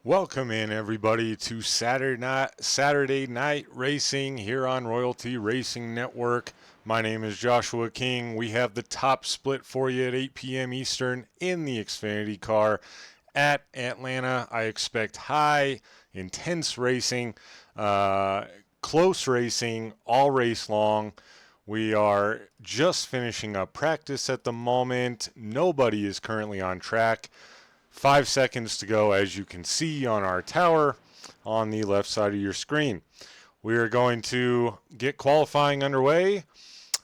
Welcome in everybody to Saturday night racing here on Royalty Racing Network. My name is Joshua King. We have the top split for you at 8 p.m. Eastern in the Xfinity car at Atlanta. I expect high, intense racing, close racing all race long. We are just finishing up practice at the moment. Nobody is currently on track. 5 seconds to go, as you can see on our tower on the left side of your screen. We are going to get qualifying underway.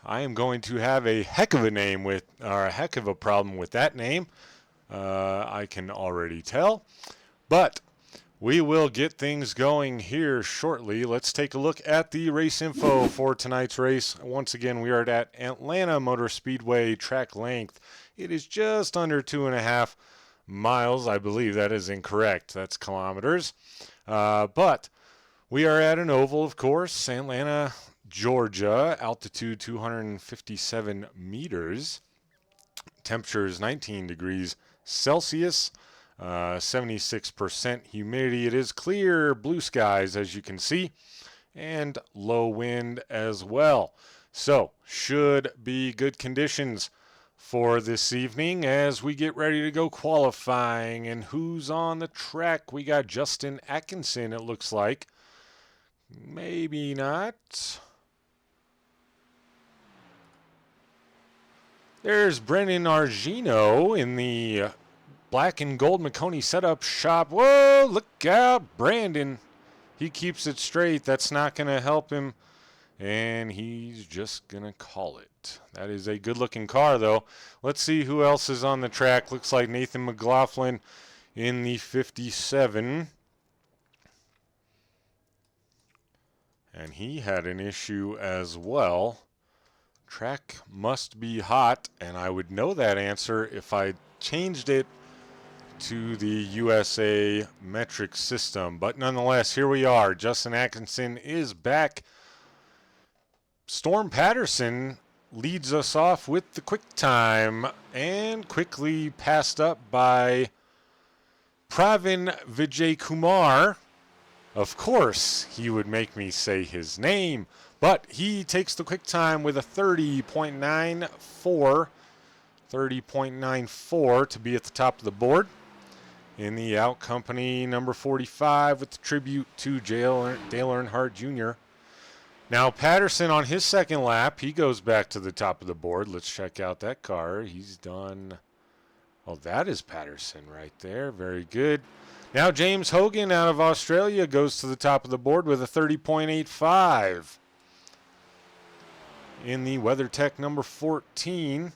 I am going to have a heck of a problem with that name. I can already tell. But we will get things going here shortly. Let's take a look at the race info for tonight's race. Once again, we are at Atlanta Motor Speedway. Track length, it is just under 2.5 miles. I believe that is incorrect. That's kilometers. But we are at an oval, of course, Atlanta, Georgia. Altitude 257 meters. Temperature is 19 degrees Celsius. 76% humidity. It is clear blue skies, as you can see, and low wind as well. So should be good conditions for this evening as we get ready to go qualifying. And who's on the track? We got Justin Atkinson, it looks like. Maybe not. There's Brennan Argino in the black and gold McConey setup shop. Whoa, look out, Brandon. He keeps it straight. That's not going to help him. And he's just going to call it. That is a good-looking car, though. Let's see who else is on the track. Looks like Nathan McLaughlin in the 57. And he had an issue as well. Track must be hot, and I would know that answer if I changed it to the USA metric system. But nonetheless, here we are. Justin Atkinson is back. Storm Patterson leads us off with the quick time and quickly passed up by Pravin Vijay Kumar. Of course, he would make me say his name, but he takes the quick time with a 30.94 to be at the top of the board. In the out company, number 45 with the tribute to Dale Earnhardt Jr. Now, Patterson on his second lap, he goes back to the top of the board. Let's check out that car. He's done. Oh, that is Patterson right there. Very good. Now, James Hogan out of Australia goes to the top of the board with a 30.85. In the WeatherTech number 14.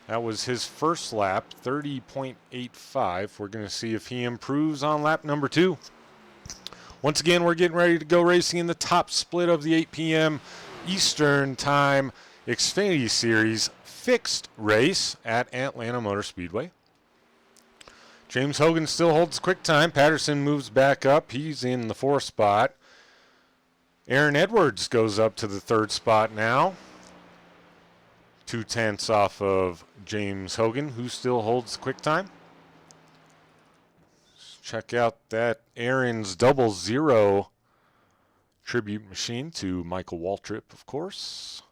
That was his first lap, 30.85. We're going to see if he improves on lap number 2. Once again, we're getting ready to go racing in the top split of the 8 p.m. Eastern Time Xfinity Series fixed race at Atlanta Motor Speedway. James Hogan still holds quick time. Patterson moves back up. He's in the 4th spot. Aaron Edwards goes up to the 3rd spot now. 2/10 off of James Hogan, who still holds quick time. Check out that Aaron's 00 tribute machine to Michael Waltrip, of course.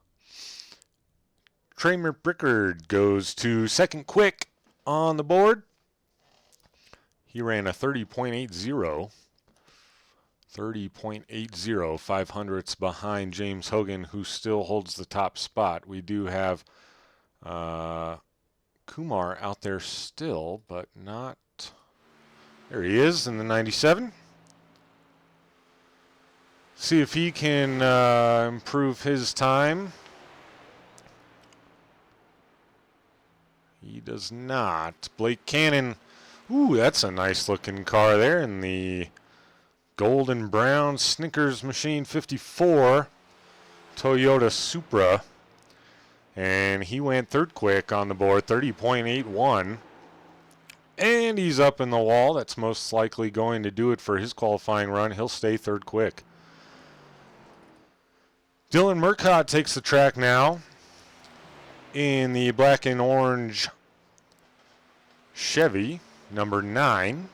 Kramer Brickard goes to second quick on the board. He ran a 30.80. 30.80, 500ths behind James Hogan, who still holds the top spot. We do have Kumar out there still, but not. There he is in the 97. See if he can improve his time. He does not. Blake Cannon. Ooh, that's a nice looking car there in the gold and brown Snickers Machine 54 Toyota Supra. And he went 3rd quick on the board, 30.81. And he's up in the wall. That's most likely going to do it for his qualifying run. He'll stay 3rd quick. Dylan Murcott takes the track now in the black and orange Chevy, number 9.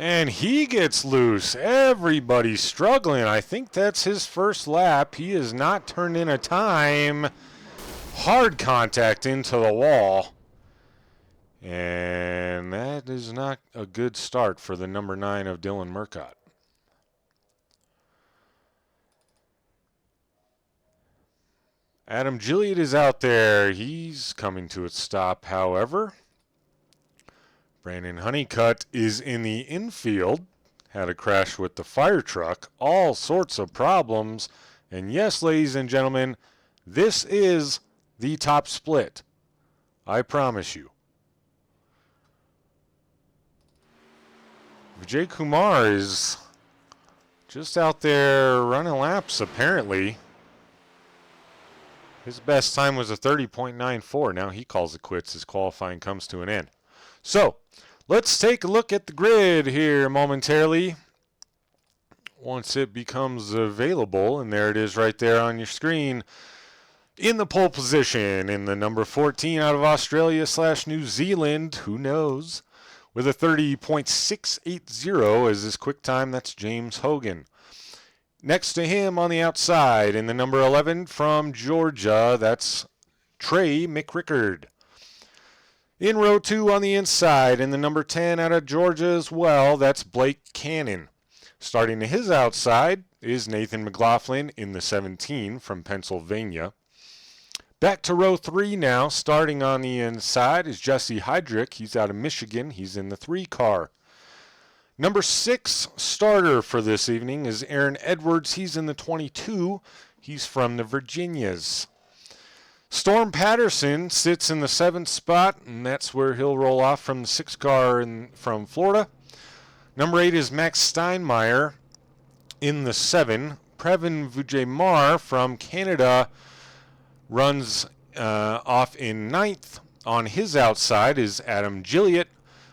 And he gets loose. Everybody's struggling. I think that's his first lap. He has not turned in a time. Hard contact into the wall. And that is not a good start for the number 9 of Dylan Murcott. Adam Gilliott is out there. He's coming to a stop, however. Brandon Honeycutt is in the infield. Had a crash with the fire truck. All sorts of problems. And yes, ladies and gentlemen, this is the top split. I promise you. Vijay Kumar is just out there running laps, apparently. His best time was a 30.94. Now he calls it quits as qualifying comes to an end. So, let's take a look at the grid here momentarily. Once it becomes available, and there it is right there on your screen. In the pole position, in the number 14 out of Australia/New Zealand, who knows, with a 30.680 as his quick time, that's James Hogan. Next to him on the outside, in the number 11 from Georgia, that's Trey McRickard. In row 2 on the inside, in the number 10 out of Georgia as well, that's Blake Cannon. Starting to his outside is Nathan McLaughlin in the 17 from Pennsylvania. Back to row 3 now. Starting on the inside is Jesse Heydrich. He's out of Michigan. He's in the 3 car. Number 6 starter for this evening is Aaron Edwards. He's in the 22. He's from the Virginias. Storm Patterson sits in the 7th spot, and that's where he'll roll off from the 6 car from Florida. Number 8 is Max Steinmeier in the 7. Previn Vujemar from Canada runs off in 9th. On his outside is Adam Gilliott.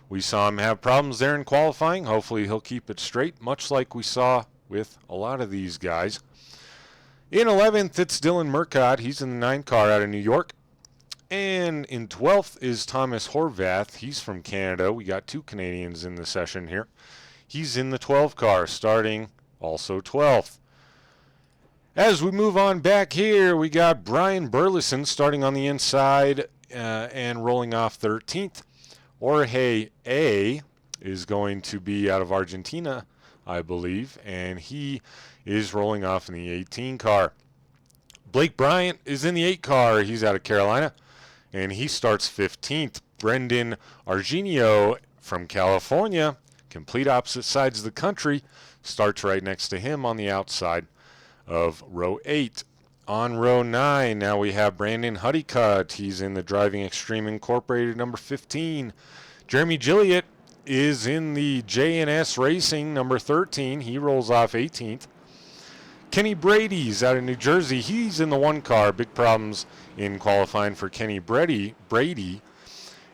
We saw him have problems there in qualifying. Hopefully he'll keep it straight, much like we saw with a lot of these guys. In 11th, it's Dylan Murcott. He's in the 9 car out of New York. And in 12th is Thomas Horvath. He's from Canada. We got 2 Canadians in the session here. He's in the 12 car, starting also 12th. As we move on back here, we got Brian Burleson starting on the inside and rolling off 13th. Jorge A is going to be out of Argentina, I believe, and he is rolling off in the 18 car. Blake Bryant is in the 8 car. He's out of Carolina, and he starts 15th. Brendan Argenio from California, complete opposite sides of the country, starts right next to him on the outside of row 8. On row 9, now we have Brandon Honeycutt. He's in the Driving Extreme Incorporated number 15. Jeremy Gilliott is in the J&S Racing number 13. He rolls off 18th. Kenny Brady's out of New Jersey. He's in the 1 car. Big problems in qualifying for Kenny Brady.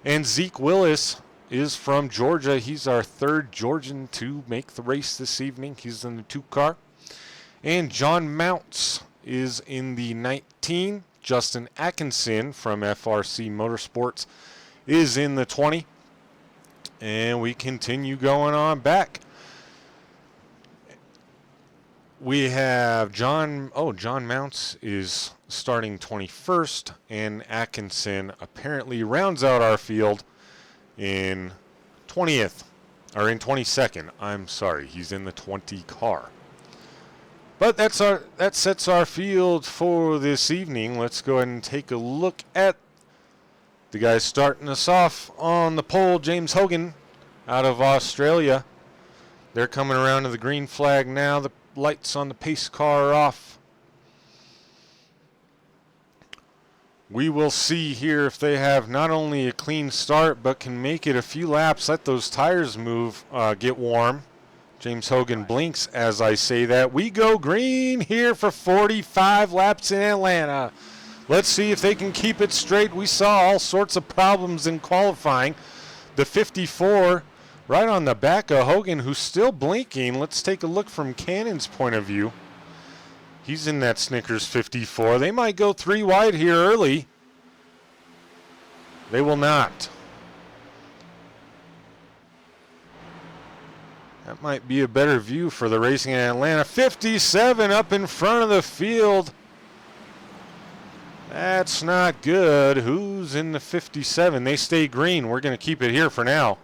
And Zeke Willis is from Georgia. He's our 3rd Georgian to make the race this evening. He's in the 2 car. And John Mounts is in the 19. Justin Atkinson from FRC Motorsports is in the 20. And we continue going on back. We have John Mounts is starting 21st, and Atkinson apparently rounds out our field in 20th, or in 22nd. I'm sorry, he's in the 20 car. But that sets our field for this evening. Let's go ahead and take a look at the guys starting us off on the pole. James Hogan out of Australia. They're coming around to the green flag now. The lights on the pace car are off. We will see here if they have not only a clean start but can make it a few laps, let those tires get warm. James Hogan blinks as I say that. We go green here for 45 laps in Atlanta. Let's see if they can keep it straight. We saw all sorts of problems in qualifying. The 54 right on the back of Hogan, who's still blinking. Let's take a look from Cannon's point of view. He's in that Snickers 54. They might go 3 wide here early. They will not. That might be a better view for the racing in Atlanta. 57 up in front of the field. That's not good. Who's in the 57? They stay green. We're going to keep it here for now.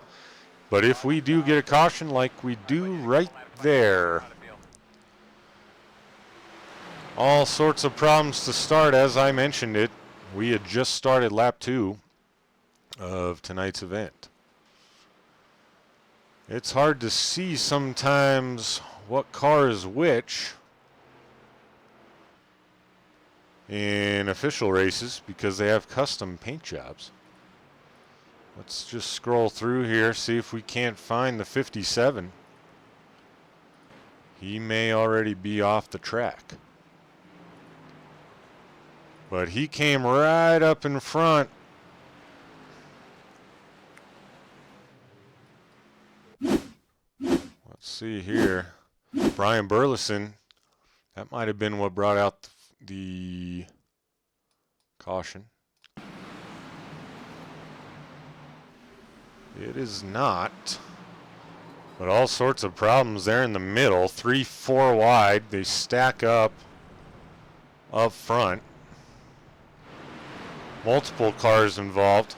But if we do get a caution like we do right there. All sorts of problems to start, as I mentioned it. We had just started lap 2 of tonight's event. It's hard to see sometimes what car is which in official races because they have custom paint jobs. Let's just scroll through here, see if we can't find the 57. He may already be off the track. But he came right up in front. Let's see here. Brian Burleson. That might have been what brought out the caution. It is not. But all sorts of problems there in the middle. 3, 4 wide. They stack up front. Multiple cars involved.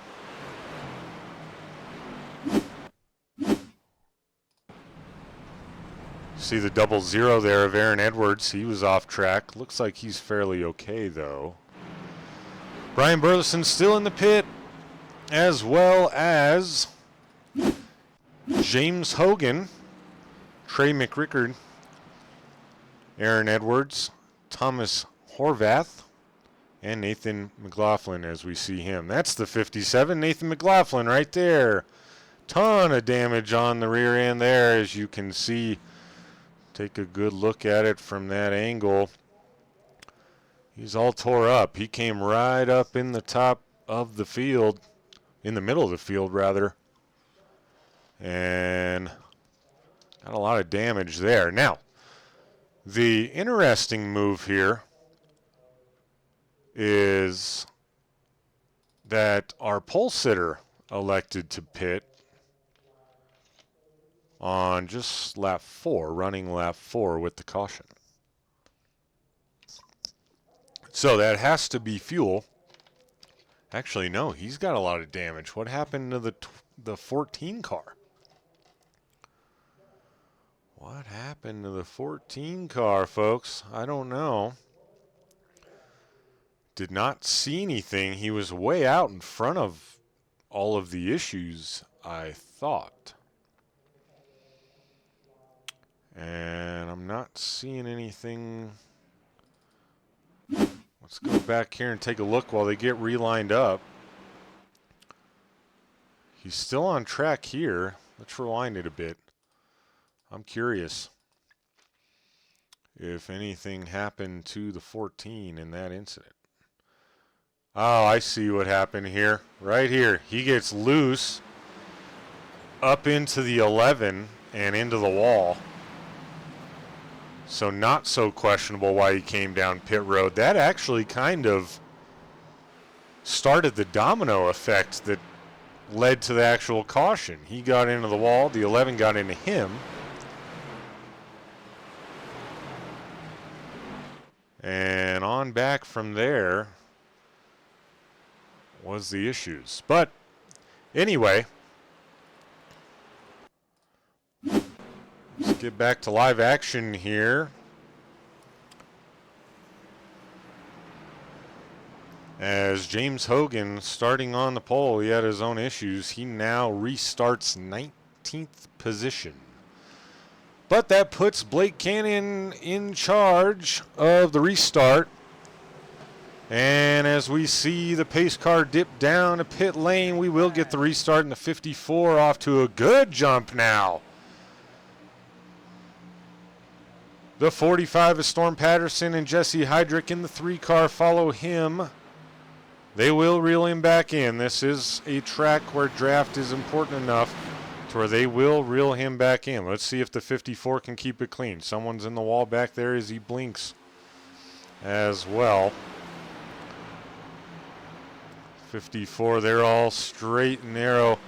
See the 0-0 there of Aaron Edwards. He was off track. Looks like he's fairly okay, though. Brian Burleson still in the pit, as well as James Hogan, Trey McRickard, Aaron Edwards, Thomas Horvath, and Nathan McLaughlin as we see him. That's the 57, Nathan McLaughlin right there. Ton of damage on the rear end there, as you can see. Take a good look at it from that angle. He's all tore up. He came right up in the top of the field, in the middle of the field rather, and got a lot of damage there. Now, the interesting move here is that our pole sitter elected to pit on just lap 4, running lap 4 with the caution. So that has to be fuel. Actually, no, he's got a lot of damage. What happened to the 14 car? What happened to the 14 car, folks? I don't know. Did not see anything. He was way out in front of all of the issues, I thought. And I'm not seeing anything. Let's go back here and take a look while they get relined up. He's still on track here. Let's rewind it a bit. I'm curious if anything happened to the 14 in that incident. Oh, I see what happened here. Right here. He gets loose up into the 11 and into the wall. So not so questionable why he came down pit road. That actually kind of started the domino effect that led to the actual caution. He got into the wall. The 11 got into him. And on back from there was the issues. But anyway, let's get back to live action here. As James Hogan starting on the pole, he had his own issues. He now restarts 19th position. But that puts Blake Cannon in charge of the restart. And as we see the pace car dip down to pit lane, we will get the restart in the 54 off to a good jump now. The 45 is Storm Patterson and Jesse Heydrich in the 3 car follow him. They will reel him back in. This is a track where draft is important enough to where they will reel him back in. Let's see if the 54 can keep it clean. Someone's in the wall back there as he blinks as well. 54, they're all straight and narrow.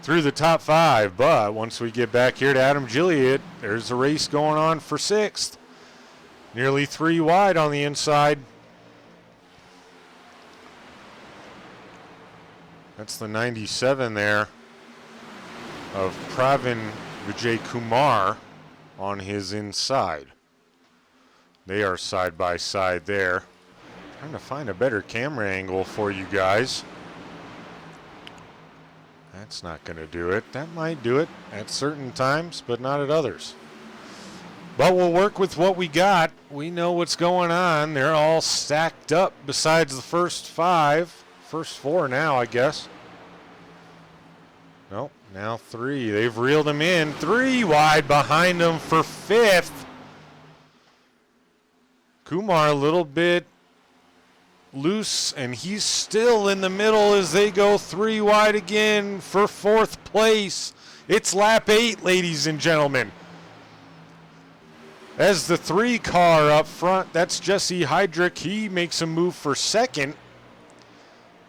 through the top 5. But once we get back here to Adam Gilliott, there's a race going on for 6th. Nearly 3 wide on the inside. That's the 97 there of Pravin Vijay Kumar on his inside. They are side by side there. Trying to find a better camera angle for you guys. That's not going to do it. That might do it at certain times, but not at others. But we'll work with what we got. We know what's going on. They're all stacked up besides the first 5. First 4 now, I guess. Nope, now 3. They've reeled them in. 3 wide behind them for 5th. Kumar a little bit loose, and he's still in the middle as they go 3 wide again for 4th place. It's lap 8, ladies and gentlemen. As the 3 car up front, that's Jesse Heydrich. He makes a move for 2nd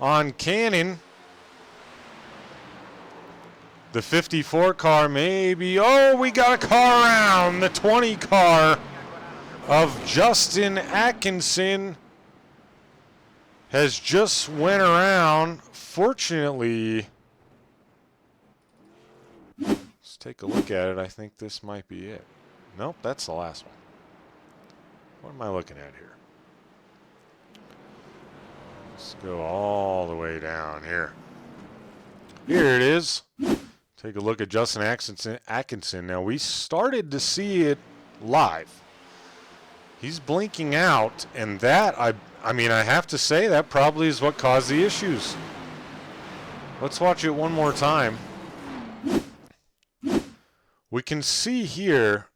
on Cannon. The 54 car maybe. Oh, we got a car around. The 20 car of Justin Atkinson has just went around. Fortunately, let's take a look at it. I think this might be it. Nope, that's the last one. What am I looking at here? Let's go all the way down here. Here it is. Take a look at Justin Atkinson. Now, we started to see it live. He's blinking out, and that, I mean, I have to say that probably is what caused the issues. Let's watch it one more time. We can see here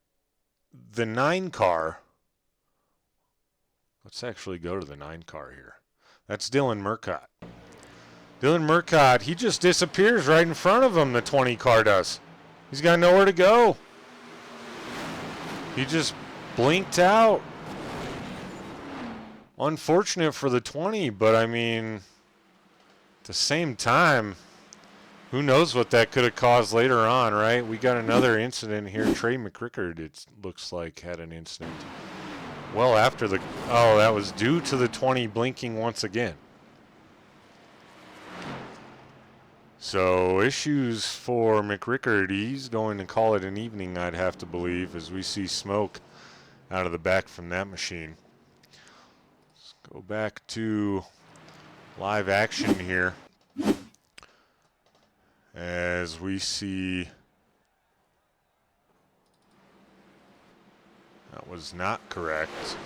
the 9 car. Let's actually go to the 9 car here. That's Dylan Murcott. Dylan Murcott, he just disappears right in front of him, the 20 car does. He's got nowhere to go. He just blinked out. Unfortunate for the 20, but I mean, at the same time, who knows what that could have caused later on, right? We got another incident here. Trey McRickard, it looks like, had an incident. Well, after the, oh, that was due to the 20 blinking once again. So issues for McRickard. He's going to call it an evening, I'd have to believe, as we see smoke out of the back from that machine. Let's go back to live action here as we see that was not correct.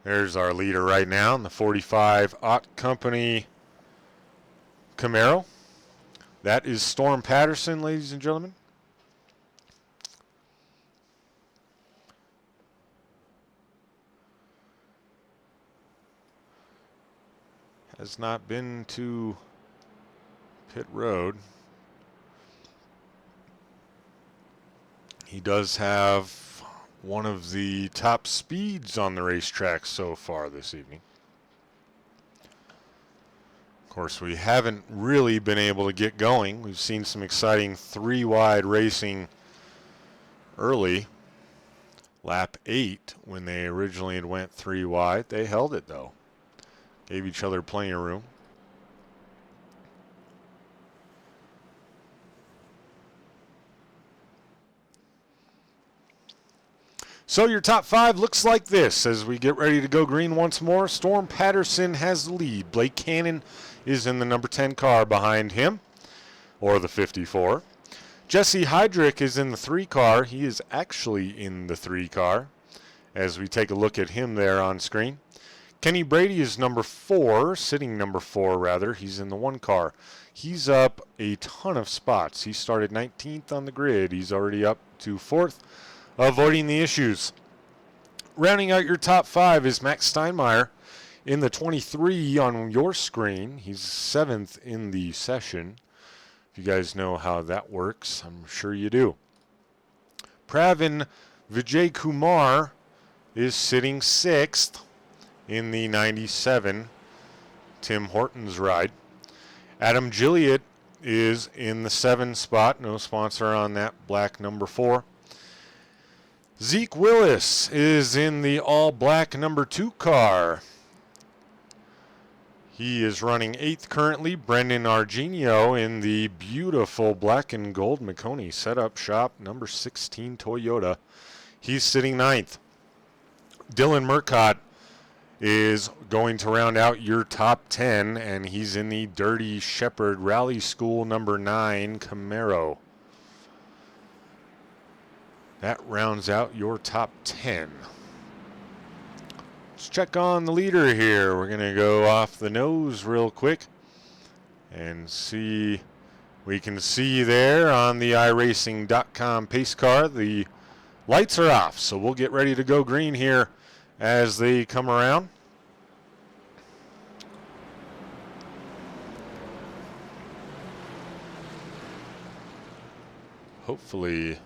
There's our leader right now in the 45 Ott Company Camaro. That is Storm Patterson, ladies and gentlemen. Has not been to pit road. He does have one of the top speeds on the racetrack so far this evening. Of course, we haven't really been able to get going. We've seen some exciting 3 wide racing early. Lap 8, when they originally had went 3 wide, they held it though. Gave each other plenty of room. So your top 5 looks like this as we get ready to go green once more. Storm Patterson has the lead. Blake Cannon is in the number 10 car behind him, or the 54. Jesse Heydrich is in the 3 car. He is actually in the 3 car as we take a look at him there on screen. Kenny Brady is number 4, sitting number 4 rather. He's in the 1 car. He's up a ton of spots. He started 19th on the grid. He's already up to 4th, avoiding the issues. Rounding out your top 5 is Max Steinmeier in the 23 on your screen. He's 7th in the session. If you guys know how that works, I'm sure you do. Pravin Vijay Kumar is sitting 6th in the 97, Tim Horton's ride. Adam Gilliott is in the 7 spot. No sponsor on that black number 4. Zeke Willis is in the all-black number 2 car. He is running 8th currently. Brendan Argenio in the beautiful black and gold Makoni setup shop number 16 Toyota. He's sitting 9th. Dylan Murcott is going to round out your top 10, and he's in the Dirty Shepherd Rally School number 9 Camaro. That rounds out your top 10. Let's check on the leader here. We're going to go off the nose real quick and see. We can see there on the iRacing.com pace car, the lights are off, so we'll get ready to go green here as they come around. Hopefully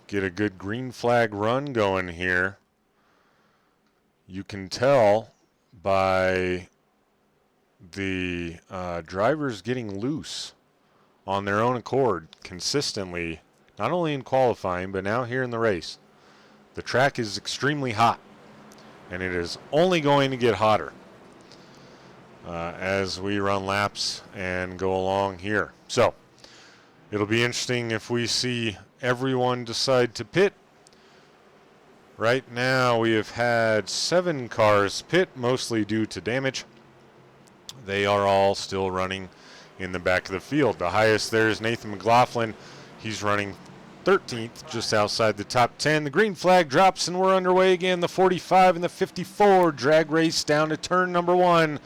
get a good green flag run going here. You can tell by the drivers getting loose on their own accord consistently, not only in qualifying, but now here in the race. The track is extremely hot, and it is only going to get hotter as we run laps and go along here. So it'll be interesting if we see everyone decide to pit. Right now we have had 7 cars pit, mostly due to damage. They are all still running in the back of the field. The highest there is Nathan McLaughlin. He's running 13th, just outside the top 10. The green flag drops and we're underway again. The 45 and the 54 drag race down to turn number 1.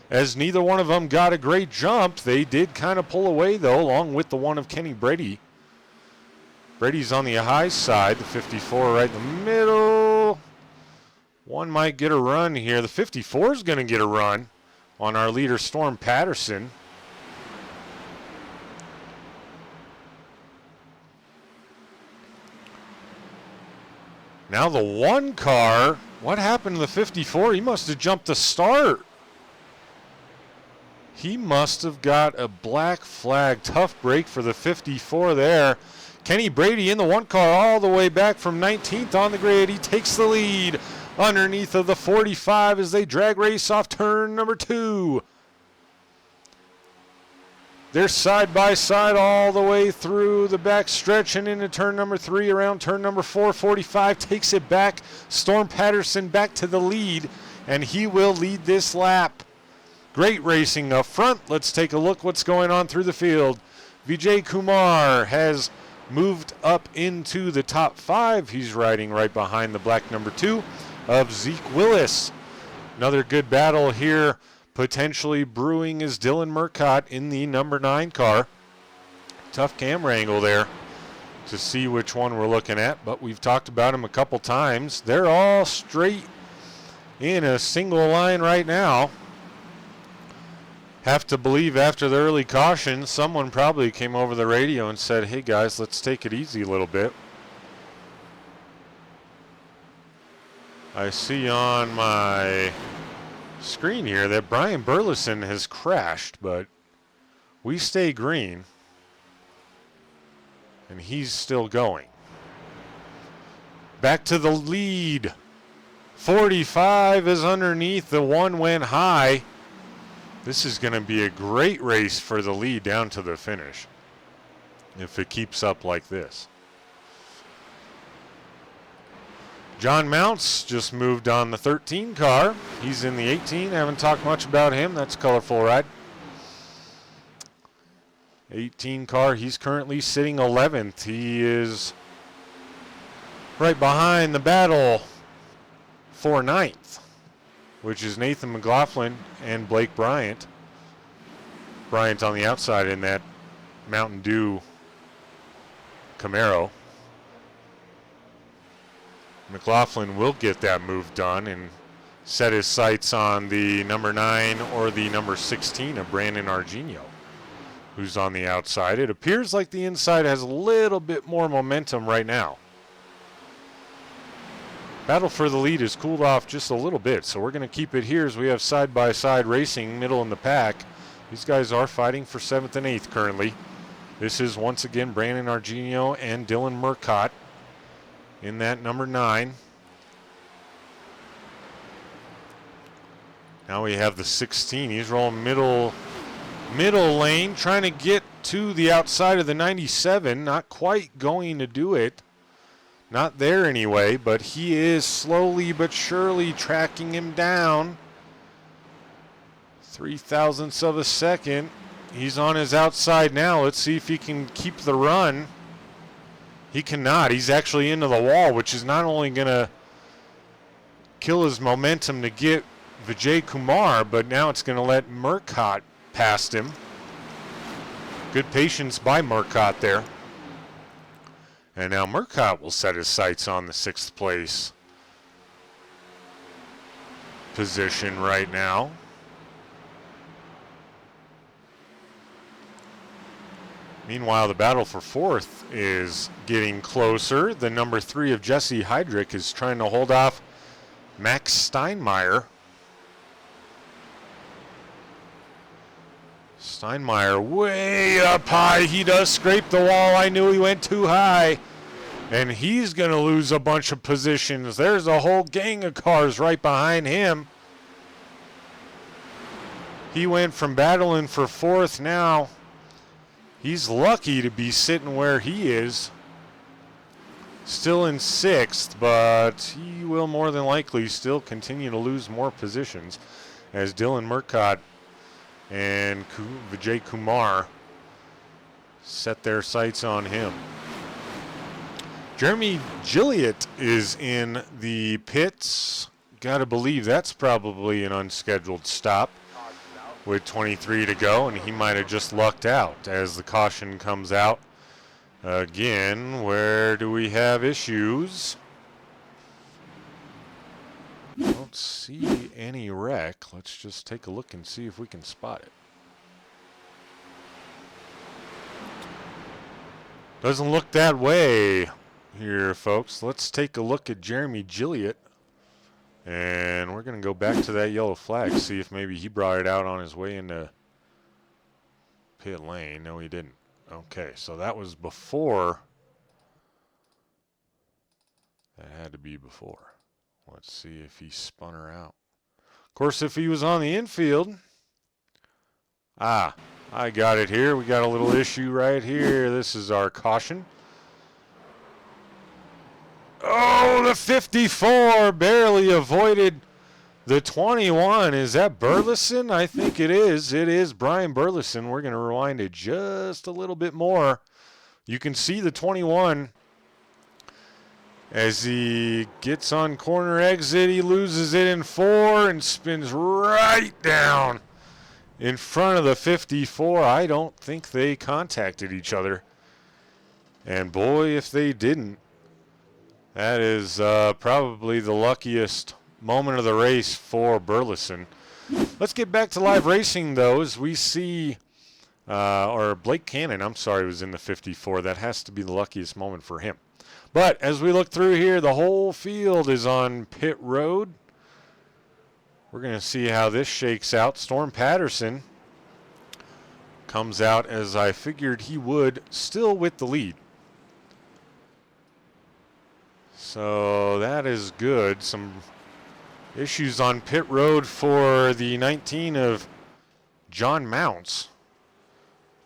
As neither one of them got a great jump, they did kind of pull away, though, along with the one of Kenny Brady. Brady's on the high side, the 54 right in the middle. One might get a run here. The 54 is going to get a run on our leader, Storm Patterson. Now the 1 car, what happened to the 54? He must have jumped the start. He must have got a black flag. Tough break for the 54 there. Kenny Brady in the 1 car all the way back from 19th on the grid. He takes the lead underneath of the 45 as they drag race off turn number 2. They're side by side all the way through the back stretch and into turn number 3. Around turn number 4, 45 takes it back. Storm Patterson back to the lead, and he will lead this lap. Great racing up front. Let's take a look what's going on through the field. Vijay Kumar has moved up into the top 5. He's riding right behind the black number 2 of Zeke Willis. Another good battle here potentially brewing is Dylan Murcott in the number 9 car. Tough camera angle there to see which one we're looking at, but we've talked about him a couple times. They're all straight in a single line right now. Have to believe after the early caution, someone probably came over the radio and said, hey guys, let's take it easy a little bit. I see on my screen here that Brian Burleson has crashed, but we stay green and he's still going. Back to the lead. 45 is underneath. The 1 went high. This is going to be a great race for the lead down to the finish if it keeps up like this. John Mounts just moved on the 13 car. He's in the 18. Haven't talked much about him. That's a colorful ride. 18 car, he's currently sitting 11th. He is right behind the battle for 9th, which is Nathan McLaughlin and Blake Bryant. Bryant on the outside in that Mountain Dew Camaro. McLaughlin will get that move done and set his sights on the number 9 or the number 16 of Brandon Argenio, who's on the outside. It appears like the inside has a little bit more momentum right now. Battle for the lead has cooled off just a little bit, so we're going to keep it here as we have side-by-side racing, middle in the pack. These guys are fighting for 7th and 8th currently. This is once again Brandon Argenio and Dylan Murcott in that number 9. Now we have the 16. He's rolling middle lane, trying to get to the outside of the 97. Not quite going to do it. Not there anyway, but he is slowly but surely tracking him down. 0.03 of a second. He's on his outside now. Let's see if he can keep the run. He cannot. He's actually into the wall, which is not only going to kill his momentum to get Vijay Kumar, but now it's going to let Murcott past him. Good patience by Murcott there. And now Murcott will set his sights on the 6th place position right now. Meanwhile, the battle for 4th is getting closer. The number 3 of Jesse Heydrich is trying to hold off Max Steinmeier. Steinmeier way up high. He does scrape the wall. I knew he went too high. And he's going to lose a bunch of positions. There's a whole gang of cars right behind him. He went from battling for 4th now. He's lucky to be sitting where he is. Still in 6th, but he will more than likely still continue to lose more positions as Dylan Murcott and Vijay Kumar set their sights on him. Jeremy Gilliatt is in the pits. Gotta believe that's probably an unscheduled stop with 23 to go, and he might have just lucked out as the caution comes out. Again, where do we have issues? Don't see any wreck. Let's just take a look and see if we can spot it. Doesn't look that way here, folks. Let's take a look at Jeremy Gilliatt. And we're going to go back to that yellow flag, see if maybe he brought it out on his way into pit lane. No, he didn't. Okay, so that was before. That had to be before. Let's see if he spun her out. Of course, if he was on the infield. I got it here. We got a little issue right here. This is our caution. Oh, the 54 barely avoided the 21. Is that Burleson? I think it is. It is Brian Burleson. We're going to rewind it just a little bit more. You can see the 21 as he gets on corner exit. He loses it in 4 and spins right down in front of the 54. I don't think they contacted each other. And boy, if they didn't. That is probably the luckiest moment of the race for Burleson. Let's get back to live racing, though, as we see, or Blake Cannon, I'm sorry, was in the 54. That has to be the luckiest moment for him. But as we look through here, the whole field is on pit road. We're going to see how this shakes out. Storm Patterson comes out as I figured he would, still with the lead. So that is good. Some issues on pit road for the 19 of John Mounts.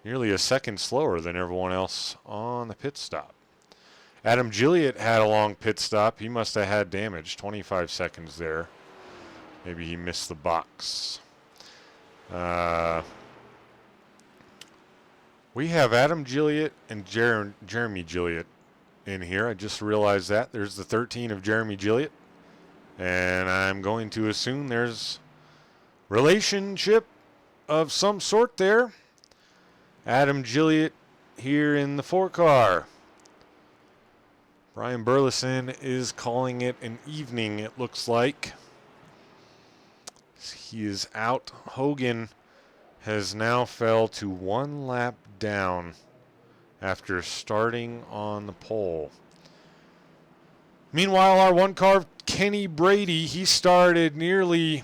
Nearly a second slower than everyone else on the pit stop. Adam Gilliatt had a long pit stop. He must have had damage, 25 seconds there. Maybe he missed the box. We have Adam Gilliatt and Jeremy Gilliatt in here. I just realized that. There's the 13 of Jeremy Gilliatt. And I'm going to assume there's relationship of some sort there. Adam Gilliatt here in the 4 car. Brian Burleson is calling it an evening, it looks like. He is out. Hogan has now fell to 1 lap down after starting on the pole. Meanwhile, our 1 car, Kenny Brady, he started nearly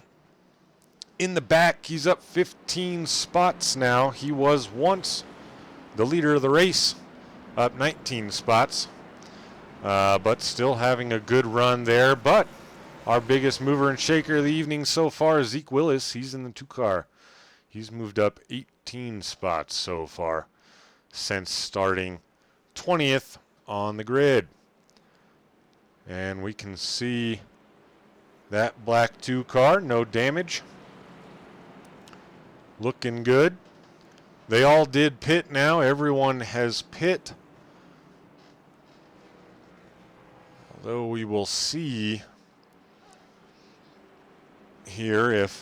in the back. He's up 15 spots now. He was once the leader of the race, up 19 spots, but still having a good run there. But our biggest mover and shaker of the evening so far is Zeke Willis. He's in the 2-car. He's moved up 18 spots so far since starting 20th on the grid. And we can see that black 2-car, no damage. Looking good. They all did pit now. Everyone has pit. Although we will see here if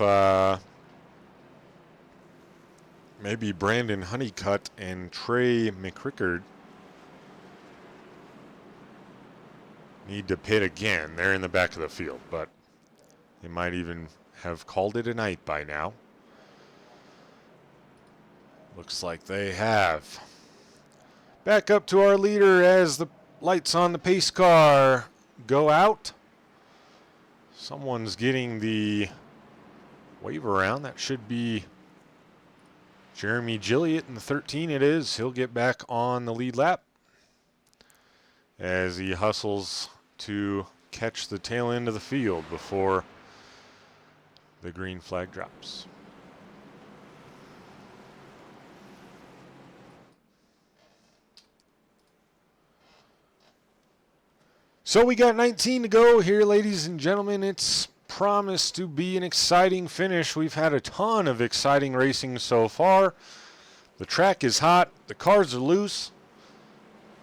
maybe Brandon Honeycutt and Trey McRickard need to pit again. They're in the back of the field, but they might even have called it a night by now. Looks like they have. Back up to our leader as the lights on the pace car go out. Someone's getting the wave around. That should be Jeremy Gilliott in the 13. It is. He'll get back on the lead lap as he hustles to catch the tail end of the field before the green flag drops. So we got 19 to go here, ladies and gentlemen. It's promised to be an exciting finish. We've had a ton of exciting racing so far. The track is hot. The cars are loose.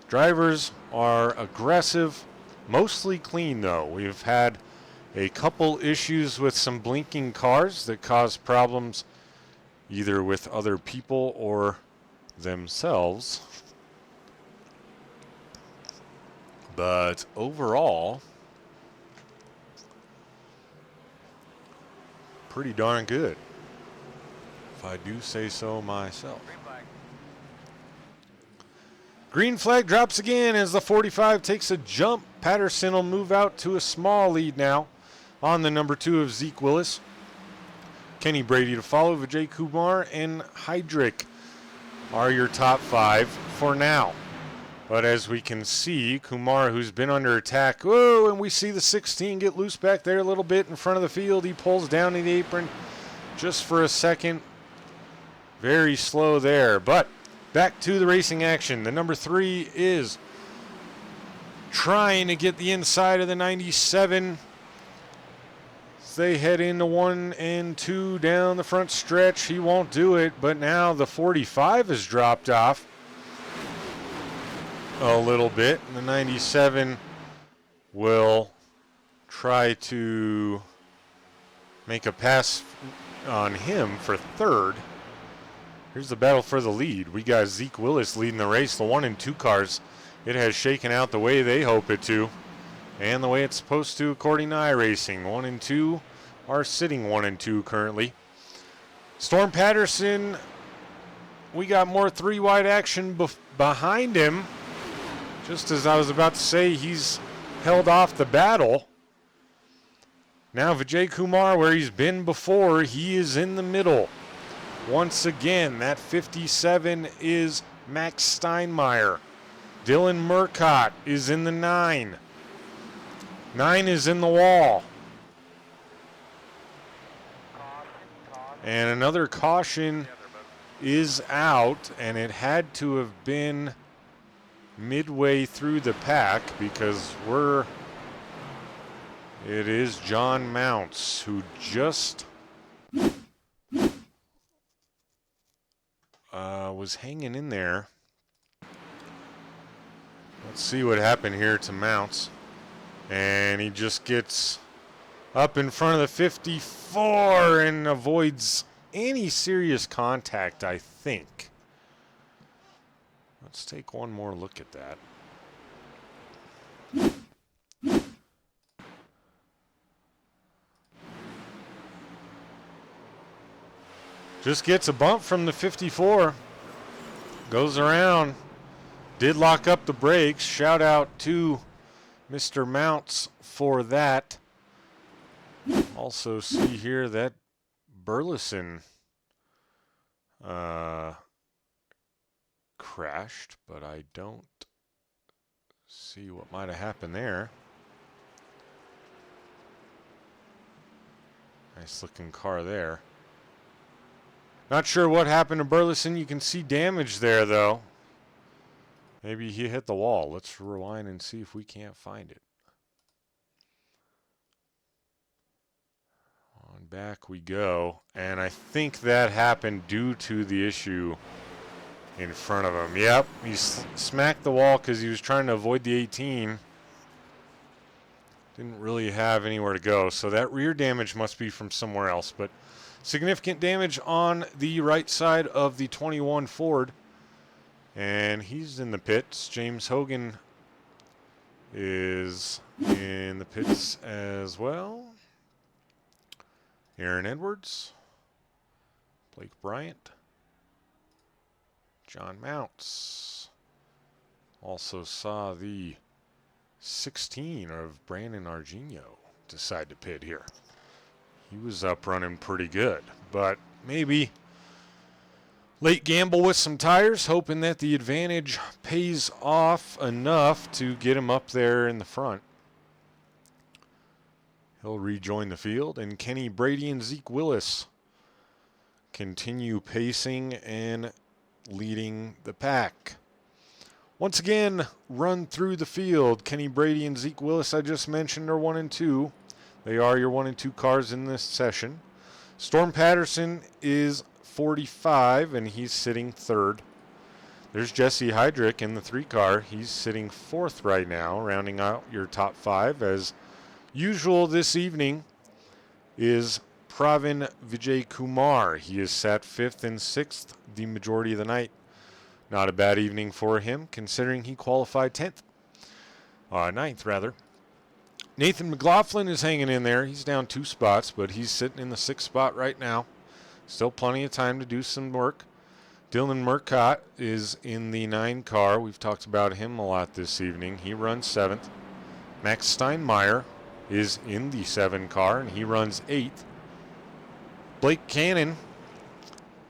Drivers are aggressive. Mostly clean, though. We've had a couple issues with some blinking cars that cause problems either with other people or themselves. But overall, pretty darn good, if I do say so myself. Green flag drops again as the 45 takes a jump. Patterson will move out to a small lead now on the number 2 of Zeke Willis. Kenny Brady to follow. Vijay Kumar and Heydrich are your top 5 for now. But as we can see, Kumar, who's been under attack, whoa, and we see the 16 get loose back there a little bit in front of the field. He pulls down in the apron just for a second. Very slow there, but back to the racing action. The number 3 is trying to get the inside of the 97. They head into 1 and 2 down the front stretch. He won't do it, but now the 45 has dropped off a little bit. The 97 will try to make a pass on him for 3rd. Here's the battle for the lead. We got Zeke Willis leading the race. The 1 and 2 cars, it has shaken out the way they hope it to and the way it's supposed to according to iRacing. 1 and 2 are sitting 1 and 2 currently. Storm Patterson, we got more 3-wide action behind him. Just as I was about to say, he's held off the battle. Now Vijay Kumar, where he's been before, he is in the middle. Once again, that 57 is Max Steinmeier. Dylan Murcott is in the 9. 9 is in the wall. And another caution is out, and it had to have been midway through the pack because it is John Mounts who just was hanging in there. Let's see what happened here to Mounts. And he just gets up in front of the 54 and avoids any serious contact, I think. Let's take one more look at that. Just gets a bump from the 54. Goes around. Did lock up the brakes. Shout out to Mr. Mounts for that. Also see here that Burleson crashed, but I don't see what might have happened there. Nice looking car there. Not sure what happened to Burleson. You can see damage there, though. Maybe he hit the wall. Let's rewind and see if we can't find it. On back we go. And I think that happened due to the issue in front of him. Yep, he smacked the wall because he was trying to avoid the 18. Didn't really have anywhere to go. So that rear damage must be from somewhere else. But significant damage on the right side of the 21 Ford. And he's in the pits. James Hogan is in the pits as well. Aaron Edwards. Blake Bryant. John Mounts. Also saw the 16 of Brandon Argenio decide to pit here. He was up running pretty good, but maybe late gamble with some tires, hoping that the advantage pays off enough to get him up there in the front. He'll rejoin the field, and Kenny Brady and Zeke Willis continue pacing and leading the pack. Once again, run through the field. Kenny Brady and Zeke Willis, I just mentioned, are 1 and 2. They are your 1 and 2 cars in this session. Storm Patterson is 45, and he's sitting 3rd. There's Jesse Heydrich in the 3 car. He's sitting 4th right now, rounding out your top 5. As usual this evening is Pravin Vijay Kumar. He is sat 5th and 6th the majority of the night. Not a bad evening for him, considering he qualified 10th. 9th, rather. Nathan McLaughlin is hanging in there. He's down 2 spots, but he's sitting in the 6th spot right now. Still plenty of time to do some work. Dylan Murcott is in the 9 car. We've talked about him a lot this evening. He runs 7th. Max Steinmeier is in the 7 car, and he runs 8th. Blake Cannon,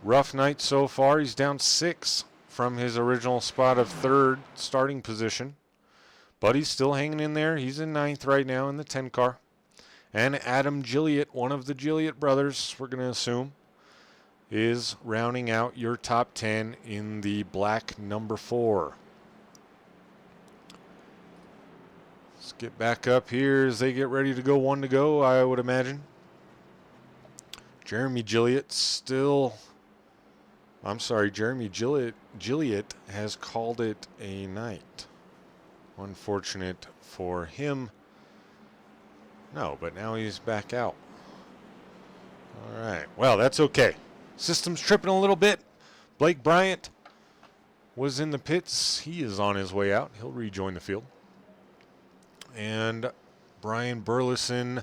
rough night so far. He's down 6 from his original spot of 3rd starting position. But he's still hanging in there. He's in 9th right now in the 10 car. And Adam Gilliott, one of the Gilliott brothers, we're going to assume, is rounding out your top 10 in the black number 4. Let's get back up here as they get ready to go 1 to go, I would imagine. Jeremy Gilliott has called it a night. Unfortunate for him. No, but now he's back out. All right. Well, that's okay. System's tripping a little bit. Blake Bryant was in the pits. He is on his way out. He'll rejoin the field. And Brian Burleson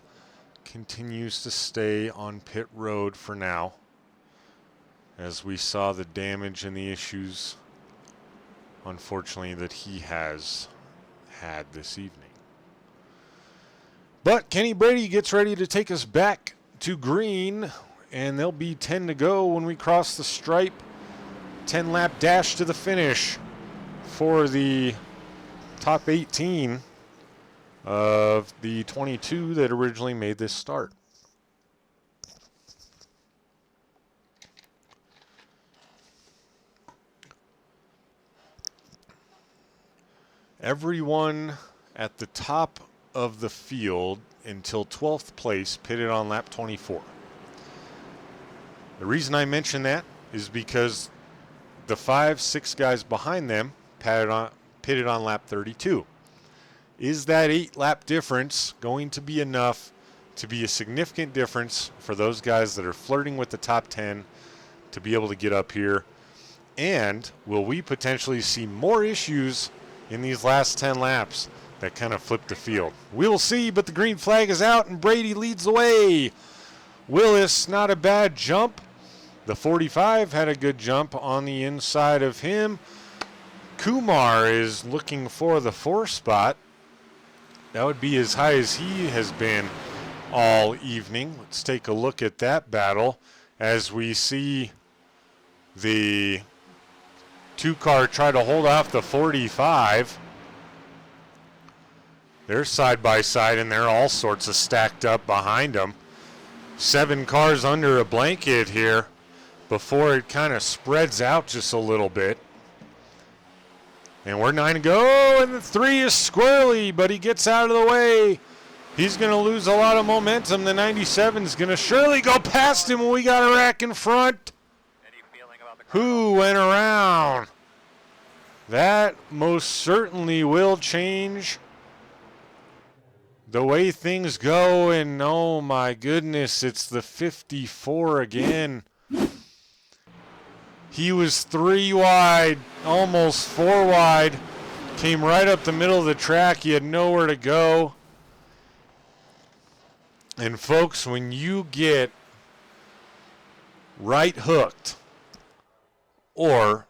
continues to stay on pit road for now, as we saw the damage and the issues, unfortunately, that he has had this evening. But Kenny Brady gets ready to take us back to green, and there'll be 10 to go when we cross the stripe. 10-lap dash to the finish for the top 18 of the 22 that originally made this start. Everyone at the top of the field until 12th place pitted on lap 24. The reason I mention that is because the 5-6 guys behind them pitted on lap 32. Is that 8-lap difference going to be enough to be a significant difference for those guys that are flirting with the top 10 to be able to get up here? And will we potentially see more issues in these last 10 laps that kind of flip the field? We will see, but the green flag is out and Brady leads the way. Willis, not a bad jump. The 45 had a good jump on the inside of him. Kumar is looking for the 4 spot. That would be as high as he has been all evening. Let's take a look at that battle. as we see the 2-car try to hold off the 45. They're side by side, and they're all sorts of stacked up behind them. 7 cars under a blanket here before it kind of spreads out just a little bit. And we're 9 to go, and the 3 is squirrely, but he gets out of the way. He's going to lose a lot of momentum. The 97 is going to surely go past him when we got a wreck in front. Who went around? That most certainly will change the way things go, and oh my goodness, it's the 54 again. He was 3 wide, almost 4 wide, came right up the middle of the track. He had nowhere to go. And folks, when you get right hooked, or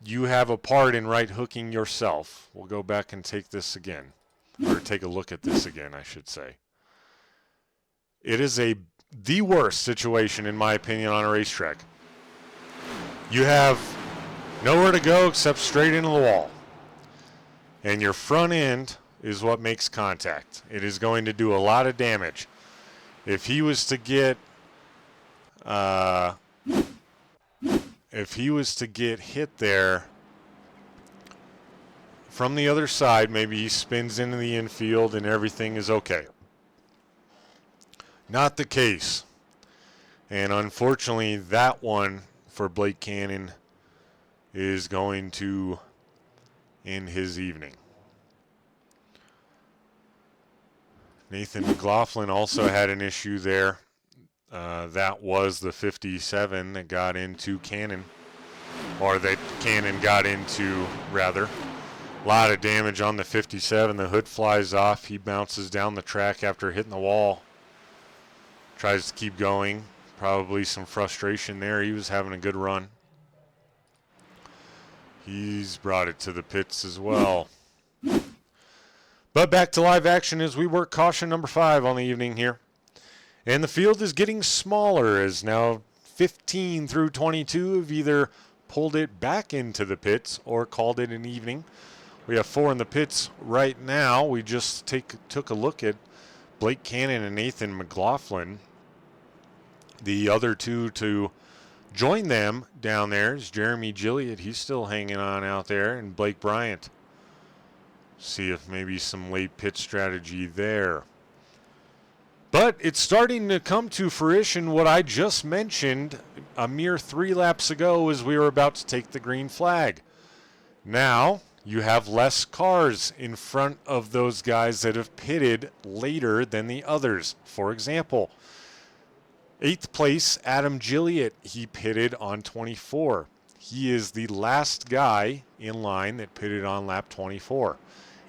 you have a part in right hooking yourself, we'll go back and take this again. Or take a look at this again, I should say. It is the worst situation, in my opinion, on a racetrack. You have nowhere to go except straight into the wall. And your front end is what makes contact. It is going to do a lot of damage. If he was to get hit there from the other side, maybe he spins into the infield and everything is okay. Not the case. And unfortunately, that one for Blake Cannon is going to end his evening. Nathan McLaughlin also had an issue there. That was the 57 that got into Cannon, or that Cannon got into, rather. A lot of damage on the 57. The hood flies off. He bounces down the track after hitting the wall. Tries to keep going. Probably some frustration there. He was having a good run. He's brought it to the pits as well. But back to live action as we work caution number 5 on the evening here. And the field is getting smaller as now 15 through 22 have either pulled it back into the pits or called it an evening. We have 4 in the pits right now. We just took a look at Blake Cannon and Nathan McLaughlin. The other 2 to join them down there is Jeremy Gilliott. He's still hanging on out there, and Blake Bryant. See if maybe some late pit strategy there. But it's starting to come to fruition what I just mentioned a mere 3 laps ago as we were about to take the green flag. Now you have less cars in front of those guys that have pitted later than the others. For example, 8th place, Adam Gilliott, he pitted on 24. He is the last guy in line that pitted on lap 24.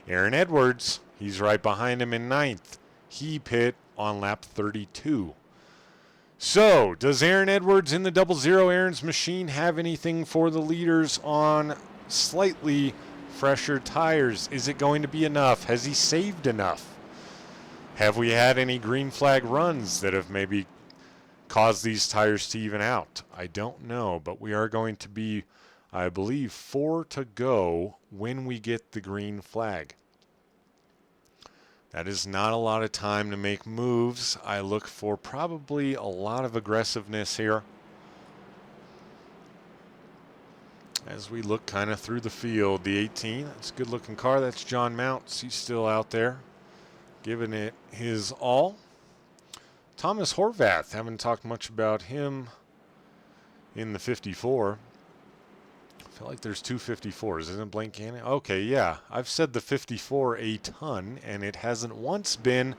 Aaron Edwards, he's right behind him in 9th. He pit on lap 32. So, does Aaron Edwards in the 00 Aaron's machine have anything for the leaders on slightly fresher tires? Is it going to be enough? Has he saved enough? Have we had any green flag runs that have maybe caused these tires to even out? I don't know, but we are going to be, I believe, 4 to go when we get the green flag. That is not a lot of time to make moves. I look for probably a lot of aggressiveness here as we look kind of through the field. The 18, that's a good looking car. That's John Mounts. He's still out there giving it his all. Thomas Horvath, haven't talked much about him in the 54. I feel like there's 2 54s. Isn't Blake Cannon? Okay, yeah. I've said the 54 a ton, and it hasn't once been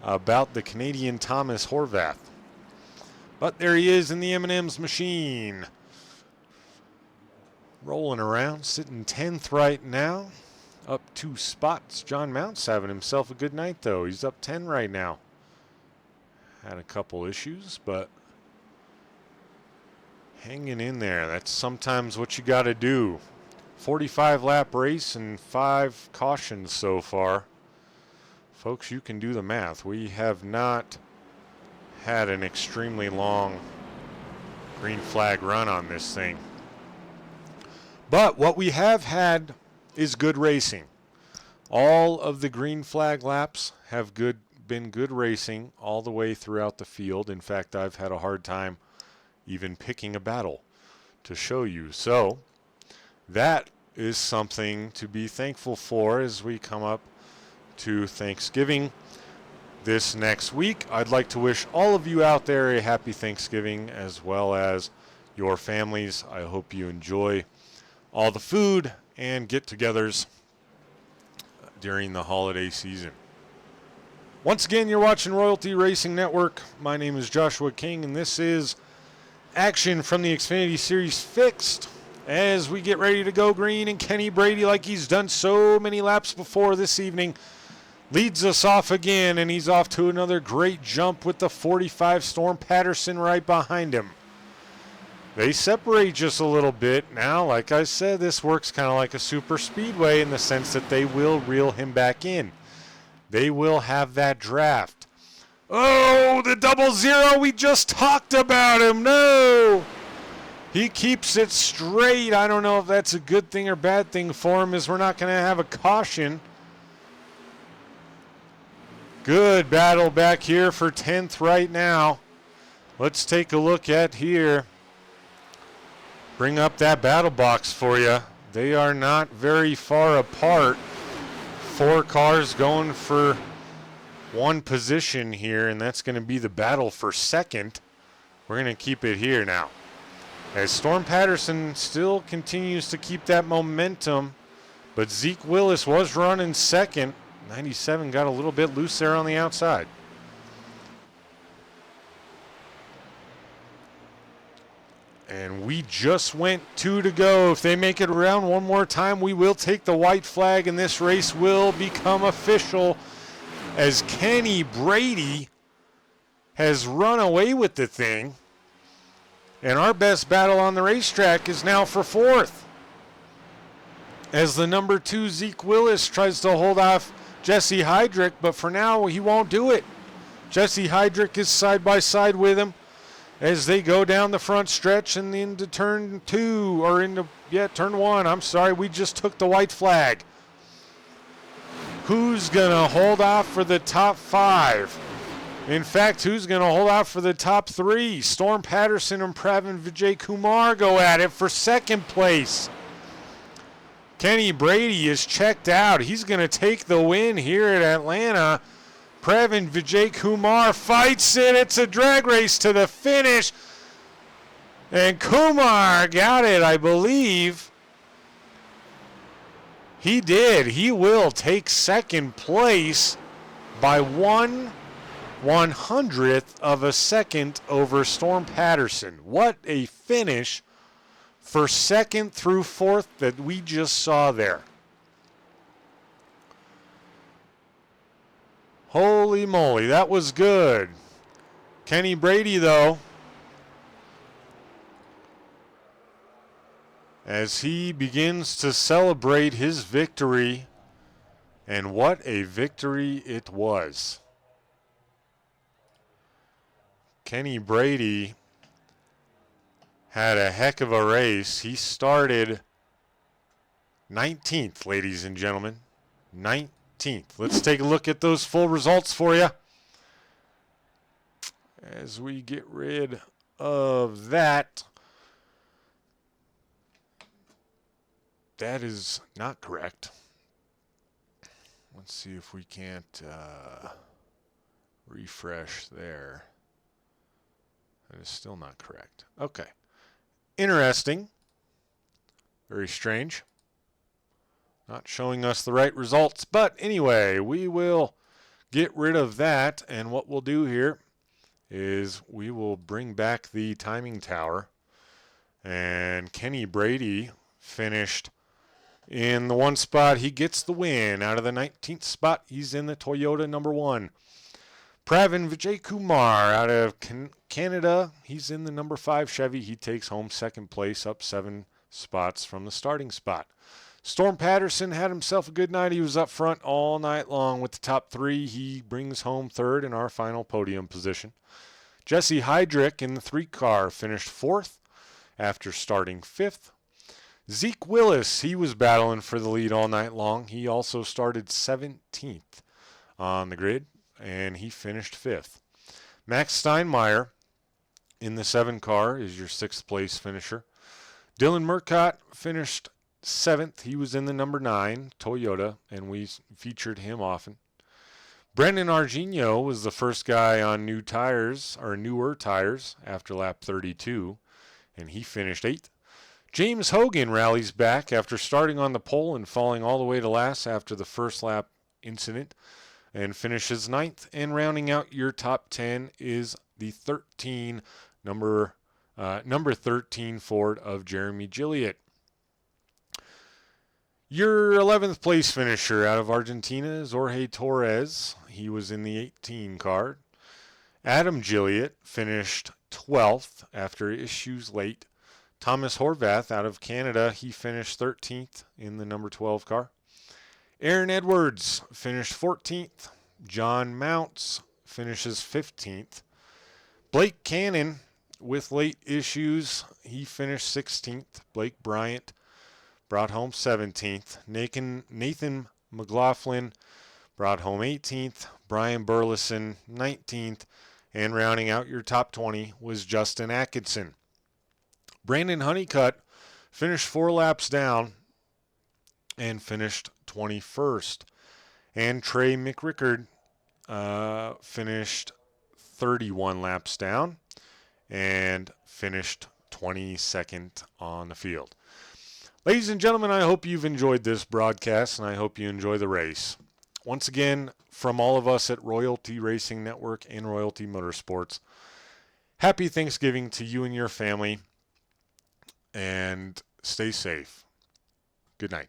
about the Canadian Thomas Horvath. But there he is in the M&M's machine. Rolling around, sitting 10th right now. Up 2 spots. John Mounts having himself a good night, though. He's up 10 right now. Had a couple issues, but hanging in there. That's sometimes what you got to do. 45 lap race and 5 cautions so far. Folks, you can do the math. We have not had an extremely long green flag run on this thing. But what we have had is good racing. All of the green flag laps have been good racing all the way throughout the field. In fact, I've had a hard time even picking a battle to show you. So that is something to be thankful for as we come up to Thanksgiving this next week. I'd like to wish all of you out there a happy Thanksgiving as well as your families. I hope you enjoy all the food and get-togethers during the holiday season. Once again, you're watching Royalty Racing Network. My name is Joshua King, and this is action from the Xfinity Series Fixed as we get ready to go green, and Kenny Brady, like he's done so many laps before this evening, leads us off again, and he's off to another great jump with the 45 Storm Patterson right behind him. They separate just a little bit. Now, like I said, this works kind of like a super speedway in the sense that they will reel him back in. They will have that draft. Oh, the 00, we just talked about him. No! He keeps it straight. I don't know if that's a good thing or bad thing for him, as we're not going to have a caution. Good battle back here for 10th right now. Let's take a look at here. Bring up that battle box for you. They are not very far apart. 4 cars going for one position here, and that's going to be the battle for second. We're going to keep it here now, as Storm Patterson still continues to keep that momentum, but Zeke Willis was running second. 97 got a little bit loose there on the outside. And we just went 2 to go. If they make it around one more time, we will take the white flag, and this race will become official, as Kenny Brady has run away with the thing. And our best battle on the racetrack is now for 4th, as the number 2 Zeke Willis tries to hold off Jesse Heydrich, but for now he won't do it. Jesse Heydrich is side by side with him as they go down the front stretch and into turn 2, or into, turn 1. I'm sorry, we just took the white flag. Who's going to hold off for the top 5? In fact, who's going to hold out for the top 3? Storm Patterson and Pravin Vijay Kumar go at it for second place. Kenny Brady is checked out. He's going to take the win here at Atlanta. Pravin Vijay Kumar fights it. It's a drag race to the finish. And Kumar got it, I believe. He did. He will take second place by 1/100th of a second over Storm Patterson. What a finish for second through 4th that we just saw there. Holy moly, that was good. Kenny Brady, though, as he begins to celebrate his victory, and what a victory it was. Kenny Brady had a heck of a race. He started 19th, ladies and gentlemen. 19th. Let's take a look at those full results for you as we get rid of that. That is not correct. Let's see if we can't refresh there. That is still not correct. Okay. Interesting. Very strange. Not showing us the right results. But anyway, we will get rid of that. And what we'll do here is we will bring back the timing tower. And Kenny Brady finished in the 1 spot. He gets the win. Out of the 19th spot, he's in the Toyota number 1. Pravin Vijay Kumar out of Canada, he's in the number 5 Chevy. He takes home second place, up 7 spots from the starting spot. Storm Patterson had himself a good night. He was up front all night long with the top 3. He brings home 3rd in our final podium position. Jesse Heydrich in the 3-car finished 4th after starting 5th. Zeke Willis, he was battling for the lead all night long. He also started 17th on the grid, and he finished 5th. Max Steinmeier in the 7-car is your 6th place finisher. Dylan Murcott finished 7th. He was in the number 9 Toyota, and we featured him often. Brendan Arginio was the first guy on newer tires after lap 32, and he finished 8th. James Hogan rallies back after starting on the pole and falling all the way to last after the first lap incident and finishes 9th. And rounding out your top 10 is the number 13 Ford of Jeremy Gilliatt. Your 11th place finisher out of Argentina is Jorge Torres. He was in the 18 car. Adam Gilliatt finished 12th after issues late. Thomas Horvath out of Canada, he finished 13th in the number 12 car. Aaron Edwards finished 14th. John Mounts finishes 15th. Blake Cannon, with late issues, he finished 16th. Blake Bryant brought home 17th. Nathan McLaughlin brought home 18th. Brian Burleson 19th. And rounding out your top 20 was Justin Atkinson. Brandon Honeycutt finished 4 laps down and finished 21st. And Trey McRickard finished 31 laps down and finished 22nd on the field. Ladies and gentlemen, I hope you've enjoyed this broadcast, and I hope you enjoy the race. Once again, from all of us at Royalty Racing Network and Royalty Motorsports, happy Thanksgiving to you and your family, and stay safe. Good night.